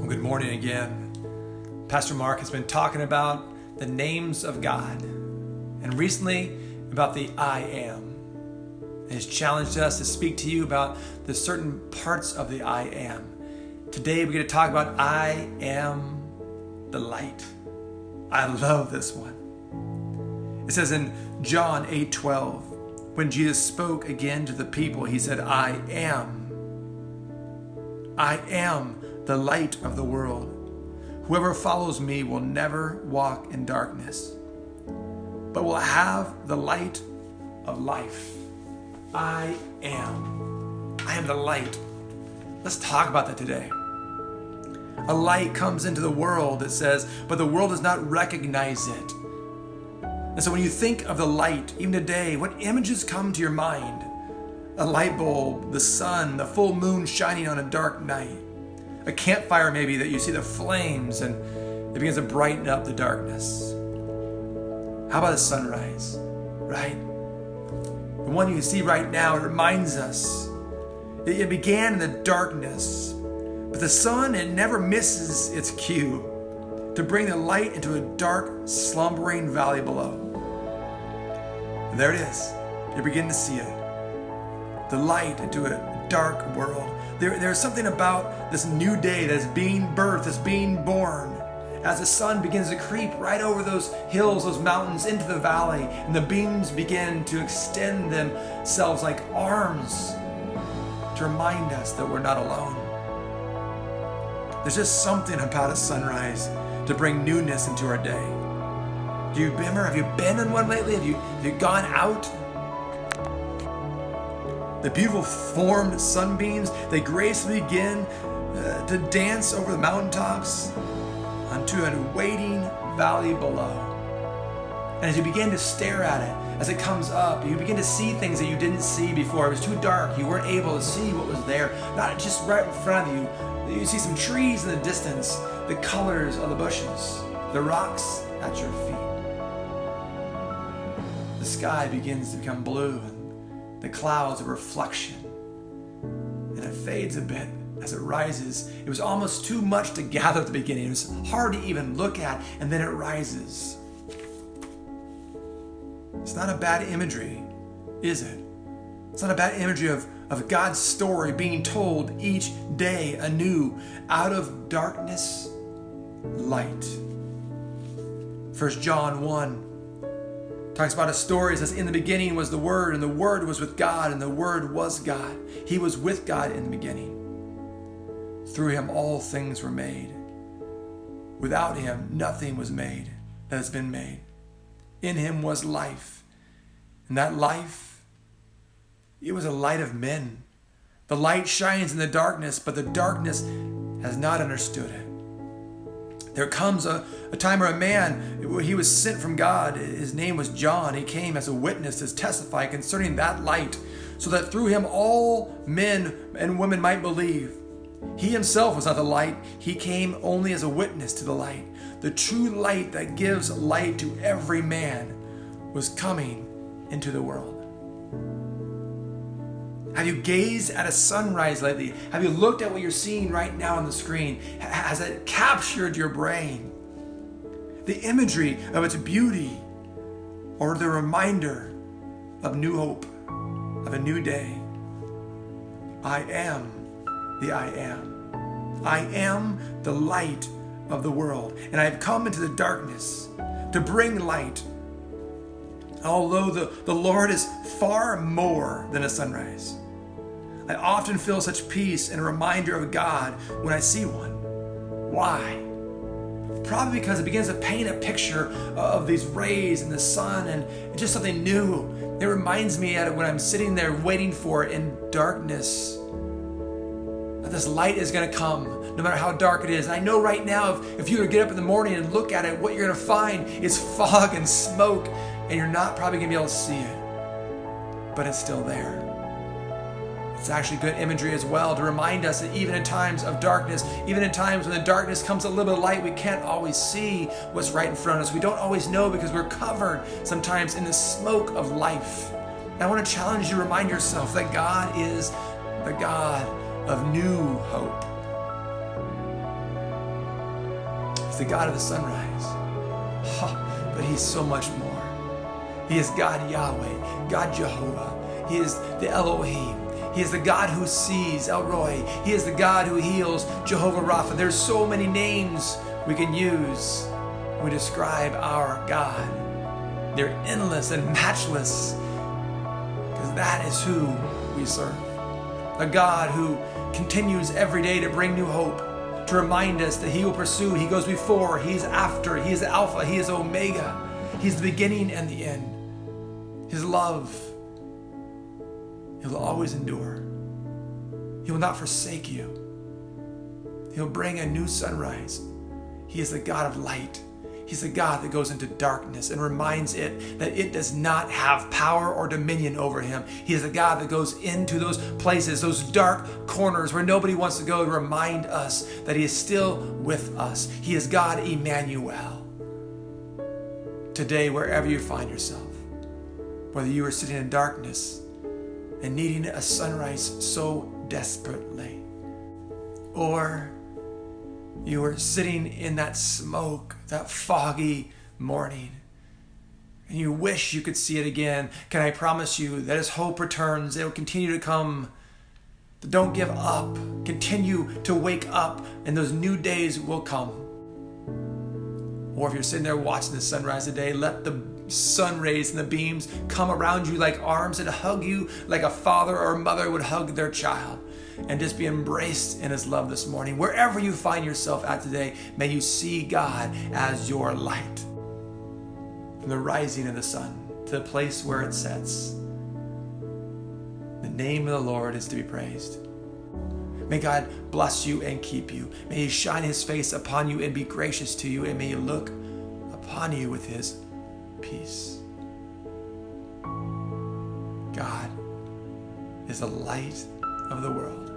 Good morning again. Pastor Mark has been talking about the names of God, and recently about the I am. He has challenged us to speak to you about the certain parts of the I am. Today we're going to talk about I am the light. I love this one. It says in John 8:12, when Jesus spoke again to the people, he said, I am the light of the world. Whoever follows me will never walk in darkness, but will have the light of life. I am the light. Let's talk about that today. A light comes into the world, it says, but the world does not recognize it. And so when you think of the light, even today, what images come to your mind? A light bulb, the sun, the full moon shining on a dark night. A campfire maybe that you see the flames and it begins to brighten up the darkness. How about a sunrise, right? The one you can see right now, it reminds us it began in the darkness, but the sun, it never misses its cue to bring the light into a dark, slumbering valley below. And there it is. You begin to see it. The light into a dark world. There's something about this new day that is being birthed, that's being born, as the sun begins to creep right over those hills, those mountains, into the valley, and the beams begin to extend themselves like arms to remind us that we're not alone. There's just something about a sunrise to bring newness into our day. Do you remember? Have you been in one lately? Have you gone out? The beautiful formed sunbeams, they gracefully begin to dance over the mountaintops onto a waiting valley below. And as you begin to stare at it, as it comes up, you begin to see things that you didn't see before. It was too dark. You weren't able to see what was there, not just right in front of you. You see some trees in the distance, the colors of the bushes, the rocks at your feet. The sky begins to become blue, and the clouds a reflection, and it fades a bit as it rises. It was almost too much to gather at the beginning. It was hard to even look at, and then it rises. It's not a bad imagery, is it? It's not a bad imagery of God's story being told each day anew. Out of darkness, light. 1 John 1 talks about a story. It says, in the beginning was the Word, and the Word was with God, and the Word was God. He was with God in the beginning. Through him all things were made. Without him nothing was made that has been made. In him was life, and that life, it was a light of men. The light shines in the darkness, but the darkness has not understood it. There comes a time where a man, he was sent from God. His name was John. He came as a witness to testify concerning that light, so that through him all men and women might believe. He himself was not the light. He came only as a witness to the light. The true light that gives light to every man was coming into the world. Have you gazed at a sunrise lately? Have you looked at what you're seeing right now on the screen? Has it captured your brain? The imagery of its beauty, or the reminder of new hope, of a new day? I am the I am. I am the light of the world, and I have come into the darkness to bring light. Although the Lord is far more than a sunrise, I often feel such peace and a reminder of God when I see one. Why? Probably because it begins to paint a picture of these rays and the sun and just something new. It reminds me when I'm sitting there waiting for it in darkness, that this light is going to come no matter how dark it is. And I know right now if you were to get up in the morning and look at it, what you're going to find is fog and smoke, and you're not probably going to be able to see it. But it's still there. It's actually good imagery as well to remind us that even in times of darkness, even in times when the darkness comes a little bit of light, we can't always see what's right in front of us. We don't always know because we're covered sometimes in the smoke of life. And I want to challenge you to remind yourself that God is the God of new hope. He's the God of the sunrise. But He's so much more. He is God Yahweh, God Jehovah. He is the Elohim. He is the God who sees, El Roi. He is the God who heals, Jehovah Rapha. There's so many names we can use when we describe our God. They're endless and matchless, because that is who we serve. A God who continues every day to bring new hope, to remind us that He will pursue, He goes before, He's after, He is Alpha, He is Omega. He's the beginning and the end. His love, He will always endure. He will not forsake you. He'll bring a new sunrise. He is the God of light. He's the God that goes into darkness and reminds it that it does not have power or dominion over him. He is the God that goes into those places, those dark corners where nobody wants to go, to remind us that He is still with us. He is God Emmanuel. Today, wherever you find yourself, whether you are sitting in darkness and needing a sunrise so desperately, or you are sitting in that smoke, that foggy morning, and you wish you could see it again, can I promise you that as hope returns, it will continue to come. Don't give up. Continue to wake up, and those new days will come. Or if you're sitting there watching the sunrise today, let the sun rays and the beams come around you like arms and hug you like a father or a mother would hug their child, and just be embraced in His love this morning. Wherever you find yourself at today, may you see God as your light. From the rising of the sun to the place where it sets, the name of the Lord is to be praised. May God bless you and keep you. May He shine His face upon you and be gracious to you, and may He look upon you with His peace. God is the light of the world.